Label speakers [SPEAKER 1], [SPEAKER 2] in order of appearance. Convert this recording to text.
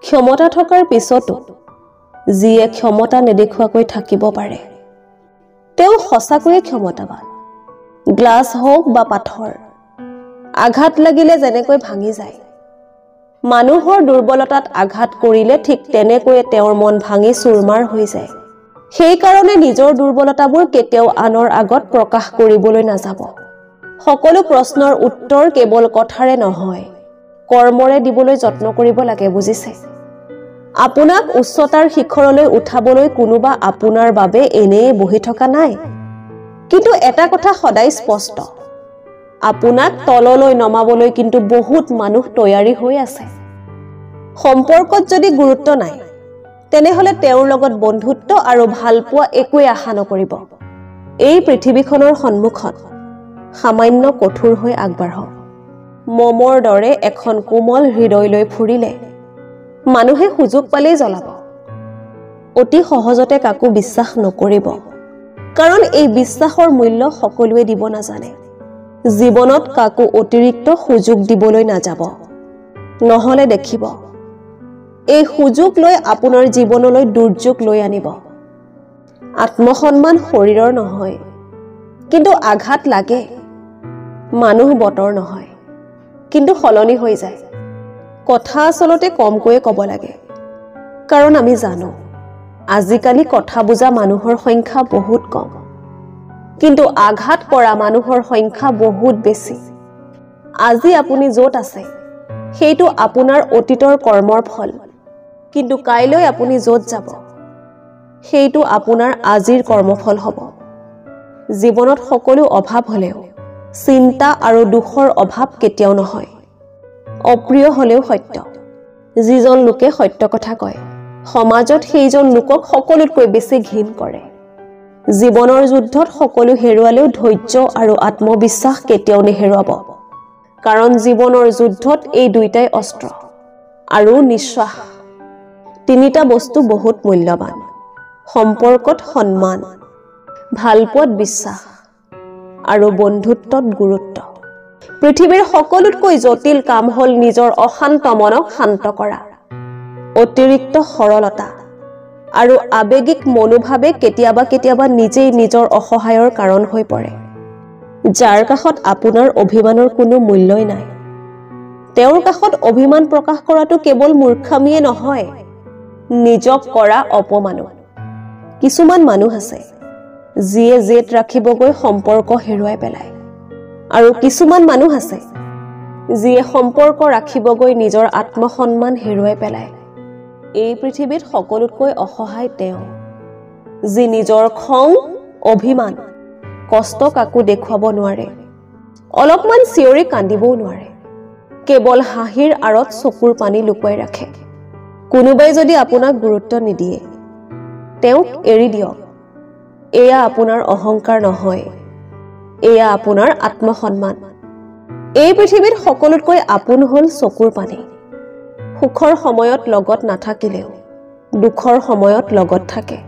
[SPEAKER 1] ক্ষমতা থকাৰ পিছতো যিয়ে ক্ষমতা নেদেখুৱাকৈ থাকিব পাৰে তেওঁ সঁচাকৈয়ে ক্ষমতাবান। গ্লাছ হওক বা পাথৰ, আঘাত লাগিলে যেনেকৈ ভাঙি যায়, মানুহৰ দুৰ্বলতাত আঘাত কৰিলে ঠিক তেনেকৈয়ে তেওঁৰ মন ভাঙি চুৰমাৰ হৈ যায়। সেইকাৰণে নিজৰ দুৰ্বলতাবোৰ কেতিয়াও আনৰ আগত প্ৰকাশ কৰিবলৈ নাযাব। সকলো প্ৰশ্নৰ উত্তৰ কেৱল কথাৰে নহয়, কৰ্মৰে দিবলৈ যত্ন কৰিব লাগে, বুজিছে? আপোনাক উচ্চতাৰ শিখৰলৈ উঠাবলৈ কোনোবা আপোনাৰ বাবে এনেই বহি থকা নাই। কিন্তু এটা কথা সদায় স্পষ্ট, আপোনাক তললৈ নমাবলৈ কিন্তু বহুত মানুহ তৈয়াৰী হৈ আছে। সম্পৰ্কত যদি গুৰুত্ব নাই, তেনেহলে তেওঁৰ লগত বন্ধুত্ব আৰু ভালপোৱা একোৱে আশা নকৰিব। এই পৃথিৱীখনৰ সন্মুখত সামান্য কঠোৰ হৈ আগবাঢ়ক। মমৰ দৰে এখন কোমল হৃদয় লৈ ফুৰিলে মানুহে সুযোগ পালেই জ্বলাব। অতি সহজতে কাকো বিশ্বাস নকৰিব, কাৰণ এই বিশ্বাসৰ মূল্য সকলোৱে দিব নাজানে। জীৱনত কাকো অতিৰিক্ত সুযোগ দিবলৈ নাযাব, নহলে দেখিব এই সুযোগ লৈ আপোনাৰ জীৱনলৈ দুৰ্যোগ লৈ আনিব। আত্মসন্মান শৰীৰৰ নহয়, কিন্তু আঘাত লাগে। মানুহ বতৰ নহয়, কিন্তু সলনি হৈ যায়। কথা আচলতে কমকৈয়ে ক'ব লাগে, কাৰণ আমি জানো আজিকালি কথা বুজা মানুহৰ সংখ্যা বহুত কম, কিন্তু আঘাত কৰা মানুহৰ সংখ্যা বহুত বেছি। আজি আপুনি য'ত আছে সেইটো আপোনাৰ অতীতৰ কৰ্মৰ ফল, কিন্তু কাইলৈ আপুনি য'ত যাব সেইটো আপোনাৰ আজিৰ কৰ্মফল হ'ব। জীৱনত সকলো অভাৱ হ'লেও চিন্তা আৰু দুখৰ অভাৱ কেতিয়াও নহয়। অপ্ৰিয় হ'লেও সত্য। যিজন লোকে সত্য কথা কয়, সমাজত সেইজন লোকক সকলোতকৈ বেছি ঘৃণ কৰে। জীৱনৰ যুদ্ধত সকলো হেৰুৱালেও ধৈৰ্য আৰু আত্মবিশ্বাস কেতিয়াও নেহেৰুৱাব, কাৰণ জীৱনৰ যুদ্ধত এই দুইটাই অস্ত্ৰ আৰু নিশ্বাস। তিনিটা বস্তু বহুত মূল্যৱান: সম্পৰ্কত সন্মান, ভালপোৱাত বিশ্বাস আৰু বন্ধুত্বত গুৰুত্ব। পৃথিৱীৰ সকলোতকৈ জটিল কাম হ'ল নিজৰ অশান্ত মনক শান্ত কৰা। অতিৰিক্ত সৰলতা আৰু আৱেগিক মনোভাৱে কেতিয়াবা কেতিয়াবা নিজেই নিজৰ অসহায়ৰ কাৰণ হৈ পৰে। যাৰ কাষত আপোনাৰ অভিমানৰ কোনো মূল্যই নাই, তেওঁৰ কাষত অভিমান প্ৰকাশ কৰাটো কেৱল মূৰ্খামিয়ে নহয়, নিজক কৰা অপমানো। কিছুমান মানুহ আছে যিয়ে জেদ ৰাখিবগৈ সম্পৰ্ক হেৰুৱাই পেলায়, আৰু কিছুমান মানুহ আছে যিয়ে সম্পৰ্ক ৰাখিবগৈ নিজৰ আত্মসন্মান হেৰুৱাই পেলায়। এই পৃথিৱীত সকলোতকৈ অসহায় তেওঁ, যি নিজৰ খং, অভিমান, কষ্ট কাকো দেখুৱাব নোৱাৰে, অলপমান চিঞৰি কান্দিবও নোৱাৰে, কেৱল হাঁহিৰ আঁৰত চকুৰ পানী লুকুৱাই ৰাখে। কোনোবাই যদি আপোনাক গুৰুত্ব নিদিয়ে, তেওঁক এৰি দিয়ক। এয়া আপোনাৰ অহংকাৰ নহয়, এয়া আপোনাৰ আত্মসন্মান। এই পৃথিৱীত সকলোতকৈ আপোন হ'ল চকুৰ পানী। সুখৰ সময়ত লগত নাথাকিলেও দুখৰ সময়ত লগত থাকে।